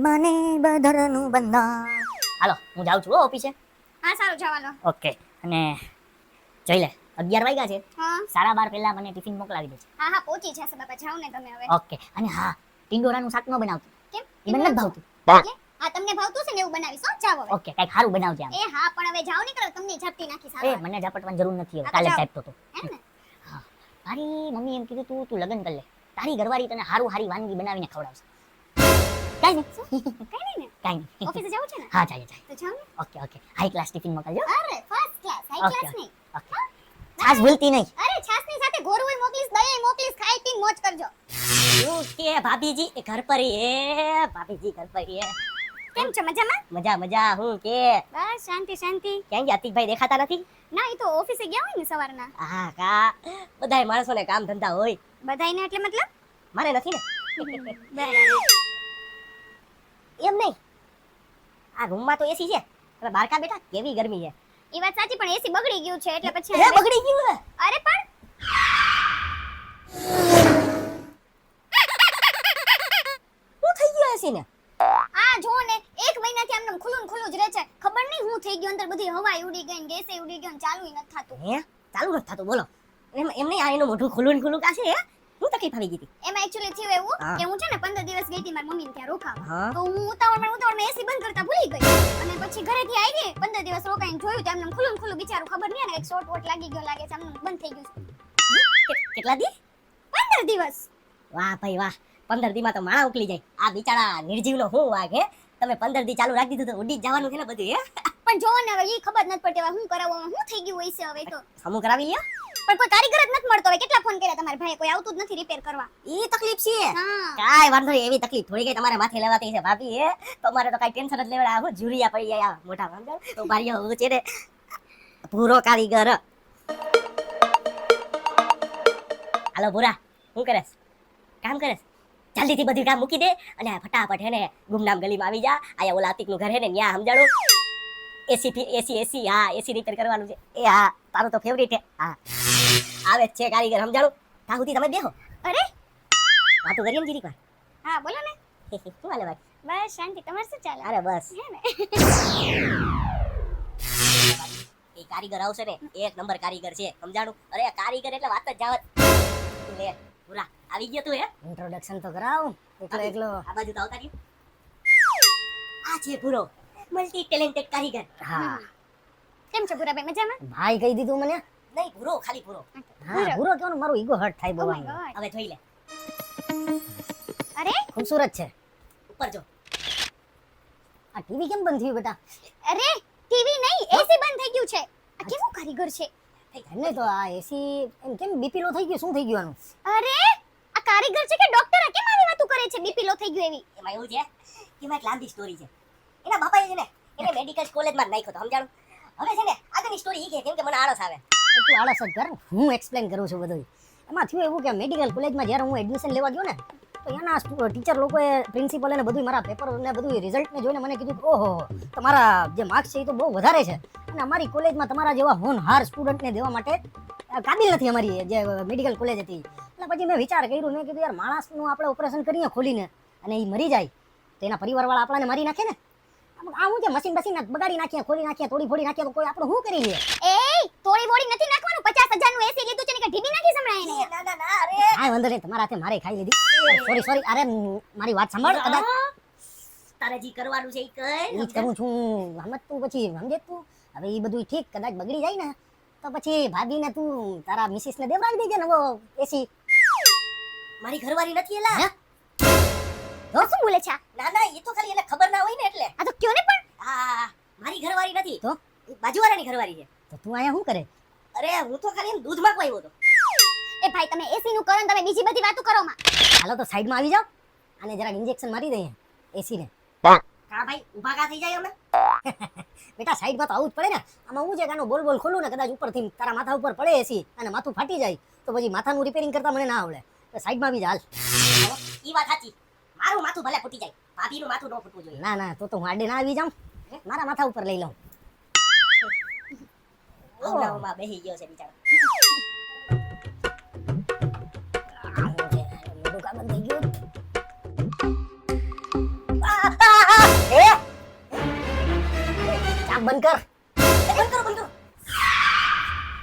માને બદરનું બંધા. હાલો હું જાઉં છું ઓફિસે. હા સારું જવાનો. ઓકે અને જોઈ લે 11 વાગ્યા છે. હા 12:30 પહેલા મને ટિફિન મોકલાવી દેજો. હા હા પહોંચી જશે બાપા, જાવ ને તમે હવે. ઓકે અને હા ટિંડોરાનું શાક ન બનાવતું. કેમ? એ મને નથી ભાવતું. એટલે હા તમને ભાવતું છે ને એવું બનાવીશ. હો જાવ હવે. ઓકે કઈક સારું બનાવજે આમ. એ હા પણ હવે જાવ નહીં કરો, તમને ઝપટી નાખી એ સારું. મને ઝાપટવાની જરૂર નથી હવે. હા, તો કાલે જાઓ. ચાપતો તો. એમ ને? હા મારી મમ્મી એમ કીધું તું લગન કરી લે. તારી ઘરવાળી તને હારી વાનગી બનાવીને ખવડાવશે. કાઈ નહીં. કઈ નહીં ને? કાઈ નહીં. ઓફિસે જવું છે ને? હા ચાલે ચાલે. તો જાવ ને. Okay okay high class tiffin મોકલજો. અરે first class, high okay, class નહીં. ઓકે છાસ ભૂલતી નહીં. અરે છાસની સાથે ગોરુંય મોકલીશ, દહીં મોકલીશ, ખાઈ પીને મોજ કરજો. ઓકે ભાભીજી એ ઘર પર હે. ભાભીજી ઘર પર હે. કેમ છો મજામાં? મજા મજા હું કે બસ શાંતિ શાંતિ. ક્યાં ગયા અતિકભાઈ દેખાતા નથી? ના એ તો ઓફિસે ગયા હોય ને સવારના. હા કા બધાય માણસોને કામ ધંધા હોય. બધાયને એટલે મતલબ? મારે નથી ને. બરાબર. એમ નહીં આ રૂમમાં તો એસી છે હવે બહાર કા બેઠા કેવી ગરમી છે. એ વાત સાચી પણ એસી બગડી ગયું છે એટલે પછી હે બગડી ગયું હે. અરે પણ શું થઈ ગયું એસી ને? આ જો ને 1 મહિનાથી આમને ખુલ્લું ખુલ્લું જ રહે છે. ખબર નહીં હું થઈ ગયું, અંદર બધી હવા ઉડી ગઈ ને ગેસે ઉડી ગયો ને ચાલુય નથી થાતું. હે ચાલુ નથી થતું બોલો. એમ નહીં આ એનું મોઢું ખુલ્લું ને ખુલ્લું કા છે હે? શું તકલીફ આવી ગઈ હતી? એમાં એક્ચ્યુઅલી થયું એવું હા. કે હું છે ને 15 દિવસ ગઈ હતી મારી મમ્મીને ત્યાં રોકાવા. હા. તો હું ઉતાવળમાં એસી બંધ કરતા ભૂલી ગઈ અને પછી ઘરેથી આવી 15 દિવસ રોકાઈને જોયું તો એમને ખુલ્લું ખુલ્લું બિચારું ખબર નહીં ને એક શોર્ટ વોટ લાગી ગયો લાગે છે, આમને બંધ થઈ ગયું છે. કેટલા દી? 15 દિવસ. વાહ ભાઈ વાહ 15 દી માં તો માણા ઉકલી જાય. આ બિચારા નિર્જીવનો હું વાગ હે. તમે 15 દી ચાલુ રાખી દીધું તો ઉડી જ જવાનું છે ને બધું હે. પણ જો ને હવે ઈ ખબર નથી પડતી હવે હું કરાવવામાં હું થઈ ગયું હોય છે હવે તો. હમું કરાવી લ્યો. પણ કોઈ કારીગર જ નથી મળતો. હવે કેટલા ફોન કર્યા તમારા ભાઈ, કોઈ આવતું જ નથી રિપેર કરવા. ઈ તકલીફ છે. હા કાઈ વાંધો નહીં એવી તકલીફ થોડી કઈ તમારે માથે લેવાતી છે ભાભી હે. તમારે તો કાઈ ટેન્શન જ લેવડા હું જુરિયા પડી જાય આ મોટા સમજો તો ભારીઓ હું છે ને પૂરો કારીગર. હાલો પૂરા શું કરેસ? કામ કરેસ? જલ્દીથી બધું કામ મૂકી દે અને ફટાફટ હે ને ગુમનામ ગલીમાં આવી જા. આયા ઓલા આતિકનું ઘર હે ને ન્યા સમજાડો. એસી હા એસી રિપેર કરવાનું છે. એ હા તારું તો ફેવરિટ હે. હા આવે જ છે કારીગર સમજાડો. તા સુધી તમે બેહો અરે વાતો કરીએ ને જીરીક વાર. હા બોલો ને. શું હાલે ભાઈ? બસ શાંતિ. તમારે શું ચાલે? અરે બસ હે ને? એ કારીગર આવશે ને એક નંબર કારીગર છે સમજાણું. અરે કારીગર એટલે વાત જ જાવત. લે પૂરા આવી ગયો તું હે? ઇન્ટ્રોડક્શન તો કરાવ. એકલો આ બાજુ તો આવતા રહ્યું. આ છે પૂરો મલ્ટી ટેલેન્ટેડ કારીગર. હા કેમ છો ભૂરાભાઈ, મજામાં? ભાઈ કહી દીધું મને. નહીં પૂરો ખાલી પૂરો. હા પૂરો કેવાનું મારું ઈગો હર્ટ થાય Oh my બોલવાનું. God. હવે જોઈ લે અરે ખૂબસૂરત છે. ઉપર જો. આ ટીવી કેમ બંધ થયું બેટા? અરે ટીવી નહીં, એસી બંધ થઈ ગયું છે. આ કેવું કારીગર છે? એમને તો આ એસી એમ કેમ બીપી લો થઈ ગયું? શું થઈ ગયું આનું? અરે આ કારીગર છે કે ડોક્ટર? આ કેમ આવી વાતો કરે છે બીપી લો થઈ ગયું એવી? એમાં એવું છે એમાં એક લાંબી સ્ટોરી છે. એના બાપાએ છે ને એને મેડિકલ કોલેજમાં નાખ્યો તો સમજાણું. હવે છે ને આગળની સ્ટોરી ઈ કે કેમ કે મને આળસ આવે. તું આળસ જ કર, હું એક્સપ્લેન કરું છું બધું. એમાં થયું એવું કે મેડિકલ કોલેજમાં જ્યારે હું એડમિશન લેવા ગયો ને તો એના ટીચર લોકોએ પ્રિન્સિપલ ને બધું મારા પેપર ને બધું રિઝલ્ટને જોઈને મને કીધું કે ઓહો તમારા જે માર્ક્સ છે એ તો બહુ વધારે છે અને અમારી કોલેજમાં તમારા જેવા હોનહાર સ્ટુડન્ટને દેવા માટે કાબિલ નથી અમારી જે મેડિકલ કોલેજ હતી. એટલે પછી મેં વિચાર કર્યો, મેં કીધું યાર માણસનું આપણે ઓપરેશન કરીએ ખોલીને અને એ મરી જાય તો એના પરિવારવાળા આપણાને મારી નાખે ને. આ હું જે મશીન બગાડી નાખીએ, ખોલી નાખીએ, તોડી ફોડી નાખીએ તો કોઈ આપણું શું કરી લે? એ તોડી બોડી નથી નાખવાનું. 50,000 નું એસી લીધું છે ને કે ઢીબી નાખી સંભળાય એને. ના ના ના અરે હા વાંધો નહીં, તમારા હાથે મારે ખાઈ લીધી. સોરી અરે મારી વાત સાંભળ. કદાચ તારે જી કરવાનું છે ઈ કર. ઈ જ કરું છું. સમજ તું પછી સમજે તું. હવે એ બધું ઠીક, કદાચ બગડી જાય ને તો પછી ભાભીને તું તારા મિસિસને દેવડાવી દેજે નવો એસી. મારી ઘરવાળી નથી એલા. હે? તો શું બોલે છે આ? ના ના એ તો ખાલી એને ખબર ના હોય ને એટલે. આ તો કયો ને પણ. હા મારી ઘરવાળી નથી તો? એ બાજુવાળાની ઘરવાળી છે. તો તું અહીંયા શું કરે? અરે હું તો ખાલી એમ દૂધ માંગવા આવ્યો હતો. એ ભાઈ તમે એસી નું કરો ને તમે બીજી બધી વાતો કરો માં. હાલો તો સાઈડમાં આવી જાઓ અને જરાક ઇન્જેક્શન મારી દઈએ એસીને. કા ભાઈ ઊભા કા થઈ જાય અમે. બેટા સાઈડમાં તો આવું જ પડે ને. આમાં હું છે કે આનો બોલ ખોલું ને કદાચ ઉપરથી તારા માથા ઉપર પડે એસી અને માથું ફાટી જાય તો પછી માથાનું રિપેરિંગ કરતા મને ના આવડે. તો સાઈડમાં આવી જા હાલ. ઈ વાત સાચી. મારું માથું ભલે ફૂટી જાય, ભાભીનું માથું ન ફૂટવું જોઈએ. ના ના તો હું આડે ના આવી જાઉં, મારા માથા ઉપર લઈ લઉં. આવડાવમાં બેહી ગયો છે બિચારો. મોઢું કા બંધ થઈ ગયું? આ બંધ કર.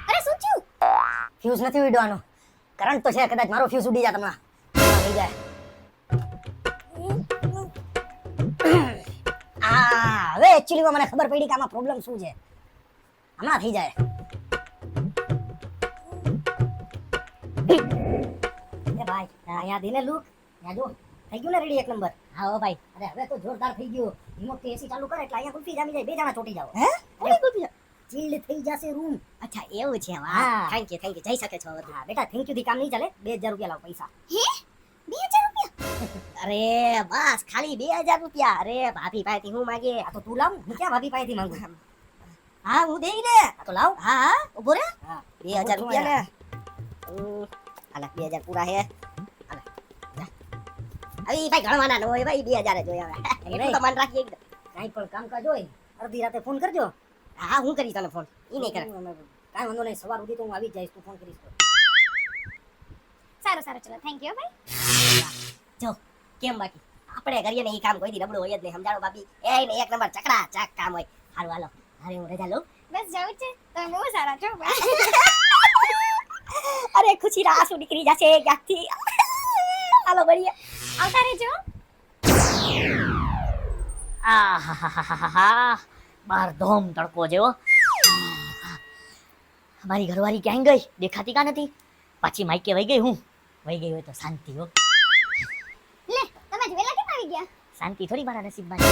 અરે શું થયું? ફ્યુઝ નથી ઉડવાનો. કરંટ તો છે, કદાચ મારો ફ્યુઝ ઉડી જાય તમને. આવી જાય. હવે એકચ્યુઅલી મને ખબર પડી કે આમાં પ્રોબ્લેમ શું છે. હમણાં થઈ જાય. એ ભાઈ અહીંયા દીને લુક. ત્યાં જો થઈ ગયું ને રેડી એક નંબર. હા હો ભાઈ. અરે હવે તો જોરદાર થઈ ગયું. રિમોટ થી એસી ચાલુ કરે એટલે અહીંયા કુલ્ફી જામી જાય. બે જણા ચોટી જાવ. હે? અરે કુલ્ફી ચીલ્ડ થઈ જશે રૂમ. અચ્છા એવું છે. હા. વાહ, થેન્ક યુ જઈ શકે છો હવે. હા બેટા થેન્ક યુ થી કામ નહીં ચાલે. 2000 રૂપિયા લાવ પૈસા. હે 2000 રૂપિયા? અરે બસ ખાલી 2000 રૂપિયા. અરે ભાભી પાસેથી હું માંગે? આ તો તું લાવ. હું ક્યાં ભાભી પાસેથી માંગુ. હા હું દેઈ ને. આ તો લાવ. હા હા ઉભો રે. હા 2000 રૂપિયા ને. હાલે 2000 પૂરા હે. હાલે આવી ભાઈ ગણવાના ન હોય ભાઈ. 2000 જ હોય હવે. એટલું તો મન રાખીએ એકદમ. કાંઈ પણ કામકાજ હોય અડધી રાતે ફોન કરજો. હા હું કરીશ તને ફોન. ઈ નહીં કરે. કાંઈ વાંધો નહીં. સવાર સુધી તો હું આવી જ જઈશ. તું ફોન કરીશ તો. સારું ચલો થેન્ક યુ ભાઈ. જો કેમ બાકી આપણે કરીએ ને એ કામ કોઈ દી નબળું હોય જ નહીં. સમજાણો ભાભી? એ ને એક નંબર ચકડા ચક કામ હોય. હારું હાલો. હારે હું રજા લઉં. બસ જાવું છે. તમે બહુ સારા છો ભાઈ. અરે ખુશીના આંસુ નીકળી જશે ક્યાંકથી. હાલો મળીએ. આવતા રહેજો. આહાહાહાહા. બાર ધોમ તડકો જેવો. મારી ઘરવાળી ક્યાં ગઈ? દેખાતી કા નથી. પાછી માઈકે વહી ગઈ. હું વહી ગઈ હોય તો શાંતિ હો. લે તમે જ વેલા કેમ આવી ગયા? શાંતિ થોડી મારા નસીબમાં છે.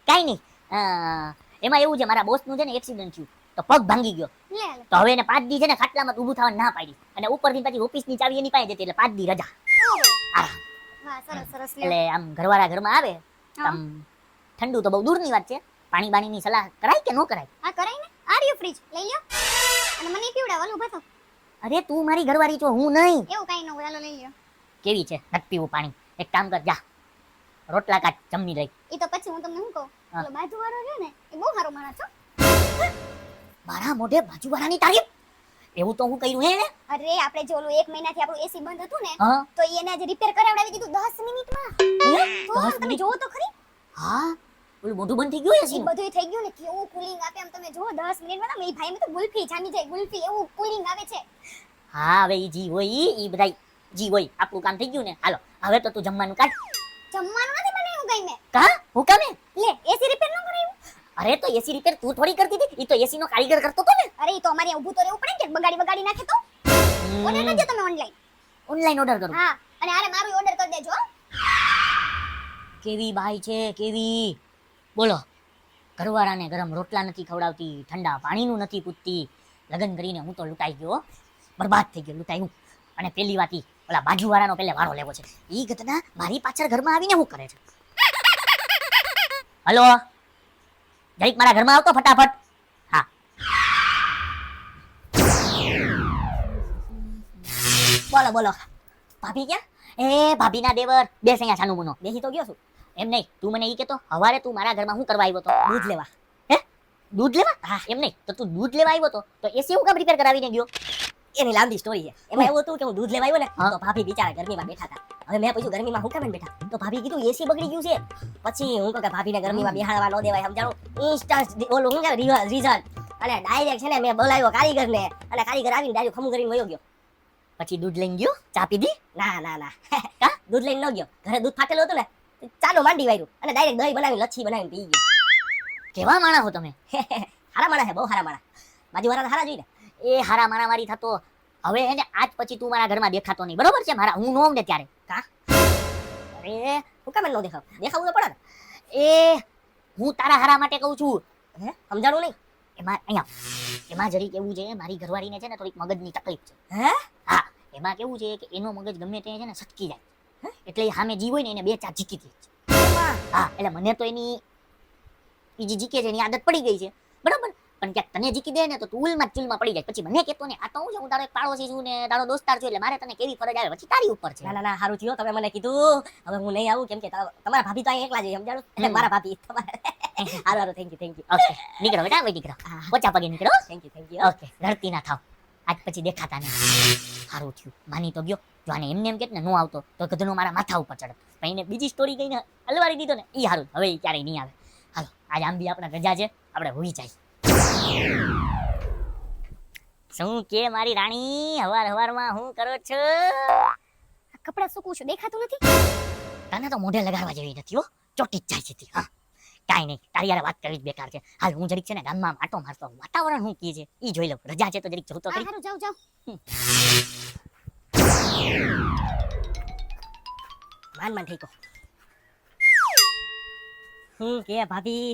કાંઈ નહીં. એમાં એવું છે, મારા બોસનું છે ને એક્સિડન્ટ થયું તો પગ ભાંગી ગયો. લે હાલો. તો હવે એને 5 દી છે ને ખાટલામાં ઊભું થવા ના પાડી. અને ઉપરથી પાછી ઓફિસની ચાવી એની પાસે જતી એટલે 5 દી રજા. ઓહો. વાહ સરસ લે. એટલે આમ ઘરવાળા ઘરમાં આવે હા. આમ ઠંડુ તો બહુ દૂરની વાત છે. પાણી બાણીની સલાહ કરાય કે ન કરાય? આ કરાય ને. આર યુ ફ્રીજ લઈ લ્યો. અને મને પીવડાવ ઉભા થો. અરે તું મારી ઘરવાળી છો, હું નહીં. એવું કાઈ ન હોય હાલો લઈ લ્યો. કેવી છે? નથી પીવું પાણી. એક કામ કર, જા રોટલા કાઢ, જમી લઈ. ઈ તો પછી હું તમને શું કહું? હા. ઓલો બાજુવાળો છે ને એ બહુ સારો માણસ છો. મારા મોઢે બાજુવાળાની તારીફ? એવું તો હું કર્યું હે ને? અરે આપણે જે ઓલું 1 મહિનાથી આપણું એસી બંધ હતું ને હા તો ઈ એને આજે રિપેર કરાવડાવી દીધું 10 મિનિટમાં. તો 10 તમે મિનિટ? જોવો તો ખરી. હા ઓલું મોઢું બંધ થઈ ગયું ઈ હશે. બધુંય થઈ ગયું ને કેવું કુલિંગ આપે આમ તમે જોવો 10 મિનિટમાં. તમે ઈ ભાઈ મે તો ગુલ્ફી જામી જાય ગુલ્ફી એવું કુલિંગ આવે છે. હા હવે ઈ જી હોય ઈ બધા જી હોય. આપણું કામ થઈ ગયું ને. હાલો હવે તો તું જમવાનું કાઢ. જમવાનું નથી બનાવ્યું કઈ મેં. કા હું કામે? લે એસી રિપેર ન કરાવ્યું. અરે તો એસી રિપેર તું થોડી કરતી હતી. ઈ તો એસી નો કારીગર કરતો તો ને. અરે ઈ તો અમારે ઊભું તો રહેવું પડે ને કે બગાડી નાખે તો. ઓર્ડર કરજો તમે ઓનલાઈન. ઓનલાઈન ઓર્ડર કરું. હા અને આરે મારું ઓર્ડર કરી દેજો હો. કેવી બાઈ છે કેવી. બોલો ઘરવાળાને ગરમ રોટલા નથી ખવડાવતી, ઠંડા પાણીનું નથી પૂછતી. લગ્ન કરીને હું તો લૂંટાઈ ગયો, બરબાદ થઈ ગયો, લૂંટાઈ હું. અને પેલી વાત ઈ ઓલા બાજુવાળાનો પહેલે વારો લેવો છે. ઈ ગતના મારી પાછળ ઘરમાં આવીને શું કરે છે? હલો જરીક મારા ઘરમાં આવતો ફટાફટ. હા બોલો બોલો. ભાભી ક્યાં? એ ભાભીના દેવર બેસ અહીંયા છાનું મુનો. બેસી તો ગયો છું. એમ નહીં, તું મને ઈ કહેતો હવારે તું મારા ઘરમાં શું કરવા આવ્યો તો? દૂધ લેવા. દૂધ લેવા? હા એમ નહીં, તો તું દૂધ લેવા આવ્યો તો એસી હું કામ રિપેર કરાવીને ગયો? એની લાંબી સ્ટોરી છે. એમાં એવું હતું કે હું દૂધ લેવા આવ્યો ને હા. તો ભાભી બિચારા ગરમીમાં બેઠા હતા. હવે મેં પૂછ્યું ગરમીમાં હું કેમ બેઠા? તો ભાભી કીધું એસી બગડી ગયું છે. પછી હું કહું કે ભાભીને ગરમીમાં બેહાડવા ન દેવાય. સમજાણું ઇન્સ્ટન્ટ ઓલું શું કહેવાય રિઝલ્ટ. અને ડાયરેક્ટ છે ને મેં બોલાવ્યો કારીગરને અને કારીગર આવીને ડાયરેક્ટ ખમું કરીને વયો ગયો. પછી દૂધ લઈને ગયો, ચા પીધી? ના ના ના દૂધ લઈને ન ગયો. ઘરે દૂધ ફાટેલું હતું ને ચાલો માંડી વાર્યું અને ડાયરેક્ટ દહીં બનાવીને લચ્છી બનાવીને પી ગયો. કેવા માણા હો તમે? હારા માણા છે, બહુ હારા માણા. બાજુવાળા હારા જોઈને. એ હારા મારામારી થતો હવે એને આજ પછી તું મારા ઘરમાં દેખાતો નહીં, બરોબર છે? મારા હું નો આવું ને ત્યારે. અરે હું કેમ ન દેખાવ? દેખાવું તો પડે ને. એ હું તારા હારા માટે કહું છું. હે સમજાણું નહીં. એમાં અહીંયા એમાં જરીક એવું છે, મારી ઘરવાળીને છે ને થોડીક મગજની તકલીફ છે. હે હા એમાં કેવું છે કે એનો મગજ ગમે તે છે ને સટકી જાય. એટલે એ સામે જી હોય ને એને 2 4 જીકી દે છે. હા એટલે મને તો એની ઈ જે જીકે છે એની આદત પડી ગઈ છે, બરાબર? પણ ક્યાંક તને જીકી દે ને તો તું ઉલમાં ચૂલમાં પડી જાય. પછી મને કહેતો ને આ તો હું છે, હું તારો એક પાડોશી છું ને તારો દોસ્તાર છું એટલે મારે તને કેવી ફરજ આવે પછી તારી ઉપર છે. ના ના ના સારું થયું તમે મને કીધું. હવે હું નહીં આવું કેમ કે તમારા ભાભી તો અહીં એકલા જ હોય, સમજાણું? એટલે મારા ભાભી તમારા હારું હારું થેન્ક યુ. ઓકે નીકળો બેટા, હવે નીકળો, પોચા પગે નીકળો. થેન્ક યુ ઓકે રડતી ના થાવ, આજ પછી દેખાતા નહીં. સારું થયું માની તો ગયો. જો આને એમને એમ કે ને નો આવતો તો ગધનો મારા માથા ઉપર ચડત. પણ એને બીજી સ્ટોરી કહીને હલવાડી દીધો ને ઈ સારું. હવે ઈ ક્યારેય નહીં આવે. હાલો આજ આમ બી આપણે રજા છે, આપણે હોઈ જાય. શું કે મારી રાણી, હવારમાં હું કરો છો? આ કપડાં સૂકવું છું દેખાતું નથી. તને તો મોઢે લગાડવા જેવી નથી હો, ચોટી જ જાય છે તી. હા કાંઈ નહીં, તારી યાર વાત કરવી જ બેકાર છે. હાલ હું જરીક છે ને ગામમાં આટો મારતો, વાતાવરણ શું કહે છે ઈ જોઈ લઉં. રજા છે તો જરીક જોતો આ કરી. હારું જાવ જાવ. માન થઈ ગયો. હું કે ભાભી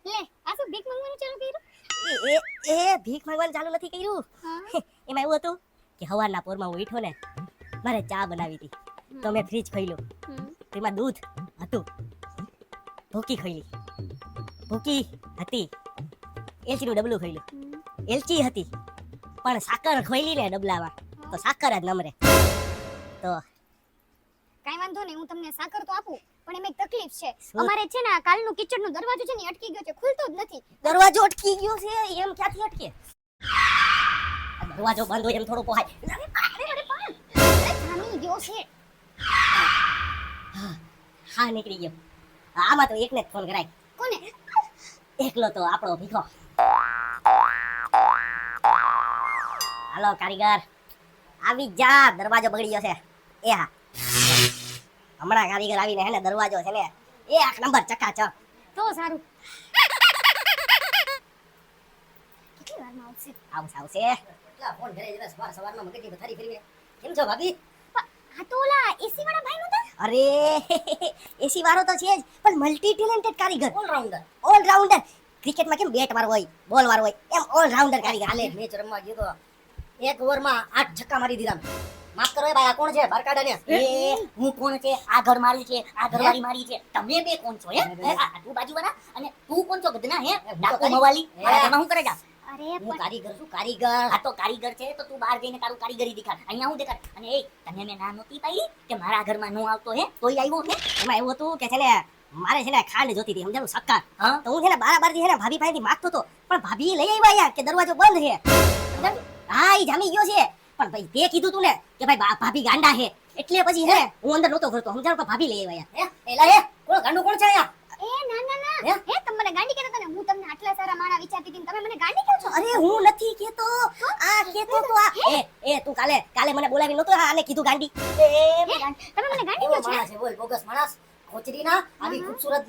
લે આ શું ભીખ માંગવાનું ચાલુ કર્યું? એ ભીખ માંગવાનું ચાલુ નથી કર્યું. હા. એમાં એવું હતું કે સવારના પોરમાં હું ઉઠ્યો ને, મારે ચા બનાવી હતી તો મેં ફ્રીજ ખોલ્યું, તેમાં દૂધ હતું. ભૂકી ખોલી, ભૂકી હતી. એલચીનું ડબલું ખોલ્યું, એલચી હતી, પણ સાકર ખોલી ને ડબલામાં તો સાકર જ નમરે. તો કાઈ વાંધો નહીં, હું તમને સાકર તો આપું, પણ એમાં એક તકલીફ છે. શું? અમારે છે ને આ કાલનું કિચનનો દરવાજો છે ને એ અટકી ગયો છે, ખુલતો જ નથી. દરવાજો અટકી ગયો છે એમ ક્યાંથી અટકે? આ દરવાજો બંધ હોય એમ થોડું પોહાય. અરે જામી ગયો છે. હા નીકળી ગયો. આમાં તો એકને જ ફોન કરાય. કોને? એકલો તો આપણો ભીખો. હાલો કારીગર આવી જા, દરવાજો બગડી ગયો છે. એ હા હમણાં કારીગર આવીને હે ને દરવાજો છે ને એક નંબર ચકાચક. તો સારું. કેટલી વારમાં આવશે? આવશે. કેટલા ફોન કરે છે સવારમાં મગજની પથારી ફેરવીને. કેમ છો ભાભી? આ તો ઓલા એસી વાળા ભાઈ નતા? અરે એસી વાળો તો છે જ, પણ મલ્ટી ટેલેન્ટેડ કારીગર, ઓલરાઉન્ડર. ક્રિકેટમાં કેમ બેટ વાળો હોય, બોલ વાળો હોય, એમ ઓલરાઉન્ડર કારીગર. કાલે મેચ રમવા ગયો તો એક ઓવરમાં 8 છક્કા મારી દીધા. માફ કરો એ ભાઈ, આ કોણ છે? બારકાડા ને એ હું કોણ છે? આ ઘર મારી છે, આ ઘરવાળી મારી છે. તમે બે કોણ છો હે? તું બાજુવાળા અને તું કોણ છો ગધના હે? ડાકુ મવાલી મારા ઘરમાં હું કરે જા? અરે હું પણ કારીગર છું, કારીગર. આ તો કારીગર છે તો તું બહાર જઈને તારું કારીગરી દેખાડ. અહીંયા હું દેખાડ. અને એ તને મેં ના નહોતી પાડી કે મારા ઘરમાં નો આવતો હે, તોય આવ્યો હે. એમાં એવું હતું કે છે ને મારે છે ને ખાંડ જોતી હતી, સમજાણું, શક્કર. હા તો હું છે ને બારાબારથી છે ને ભાભી પાસેથી માંગતો હતો, પણ ભાભી લઈ આવ્યા અહીંયા કે દરવાજો બંધ છે. સમજાણું? હા ઈ જામી ગયો છે, પણ ભાઈ તે કીધું તું ને કે ભાઈ ભાભી ગાંડા છે, એટલે પછી છે ને હું અંદર નહોતો કરતો, સમજાણું, પણ ભાભી લઈ આવ્યા. હે એલા હે કોણ ગાંડું કોણ છે અહીંયા? એ ના ના ના હે તમે મને ગાંડી કહેતા હતા ને, હું તમને આટલા સારા માણા વિચારતી હતી ને તમે મને ગાંડી કહો છો? અરે હું નથી કેતો, આ કેતો તો આ. એ તું કાલે મને બોલાવી નતો આને કીધું ગાંડી. તમે મને ગાંડી કેવો કહો છો? માણસ છે બોલ, બોગસ માણસ. ખોચડીના આવી ખૂબસૂરત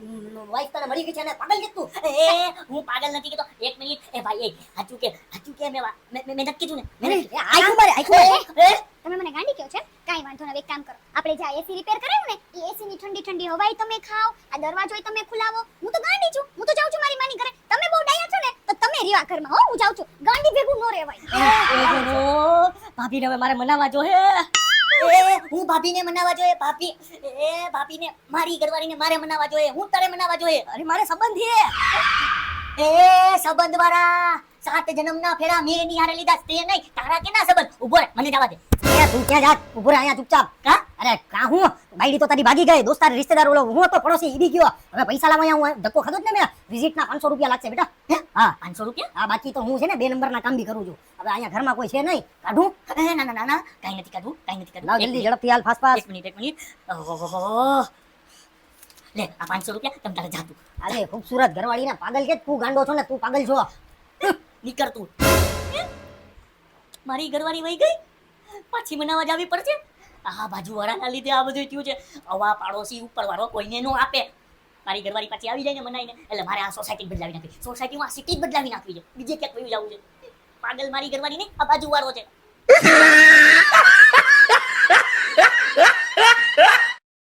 વાઈફ તને મળી ગઈ છે ને પાગલ કે તું? એ હું પાગલ નથી કેતો. એક મિનિટ. એ ભાઈ એ હાચું કે મેં નથી કીધું ને. આખું મારે. તમે મને ગાંડી કહો છો? કાઈ વાંધો નહીં, એક કામ કરો, આપણે જે એસી રિપેર કરાવ્યું ને એ એસી ની ઠંડી ઠંડી હવાઈ તમે ખાઓ, આ દરવાજોય તમે ખુલાવો. હું તો ગાંડી છું, હું તો જાઉં છું મારી માની ઘરે. તમે બહુ ડાયા છો ને તો તમે રેવા ઘરમાં, હો હું જાઉં છું. ગાંડી ભેગું નો રેવાય. ઓહો, ભાભીને હવે મારે મનાવવા જો હે. હું ભાભીને મનાવવા જોઈએ. ભાભીને મારી ઘરવાળીને મારે મનાવવા જોઈએ. હું તારે મનાવવા જોઈએ. અરે મારે સંબંધ છે. સંબંધ વાળા 7 જન્મના ફેરા મેં એની હારે લીધા, તે નહીં. તારા કેના સંબંધ? ઉભો રહે, મને જવા દે. એ તું ક્યાં જા? ઊભો રહે અહીંયા ચૂપચાપ. કા? અરે કા હું બાયડી તો તારી ભાગી ગઈ, દોસ્તાર રિશ્તેદાર ઓલો હું હતો પડોશી ઈ બી ગયો. હવે પૈસા લાવવા અહીંયા હું ધક્કો ખાધો જ ને મેં. વિઝિટના 500 રૂપિયા લાગશે બેટા. હા 500 રૂપિયા? હા બાકી તો હું છે ને 2 નંબરના કામ બી કરું છું. હવે અહીંયા ઘરમાં કોઈ છે નહીં, કાઢું? ના કાંઈ નથી કાઢવું. લાવ જલ્દી ઝડપથી હાલ, ફાસ્ટ ફાસ્ટ. એક મિનિટ. ઓહો, લે આ 500 રૂપિયા તમ તારે જાતું. અરે ખૂબસૂરત ઘરવાળીને પાગલ કે તું ગાંડો છો ને તું પાગલ છો. નીકળ તું. મારી ઘરવાળી વહી ગઈ, પાછી મનાવવા જાવી પડશે. આ બાજુવાળાના લીધે આ બધું થયું છે. હવા પાડોશી ઉપરવાળો કોઈને નો આપે. મારી ઘરવાળી પાછી આવી જાય ને મનાઈને, એટલે મારે આ સોસાયટી બદલાવી નાખવી. સોસાયટીમાં સિટી જ બદલાવી નાખવી છે. બીજે ક્યાંક વયું જવું છે. પાગલ મારી ઘરવાળી નહીં, આ બાજુવાળો છે.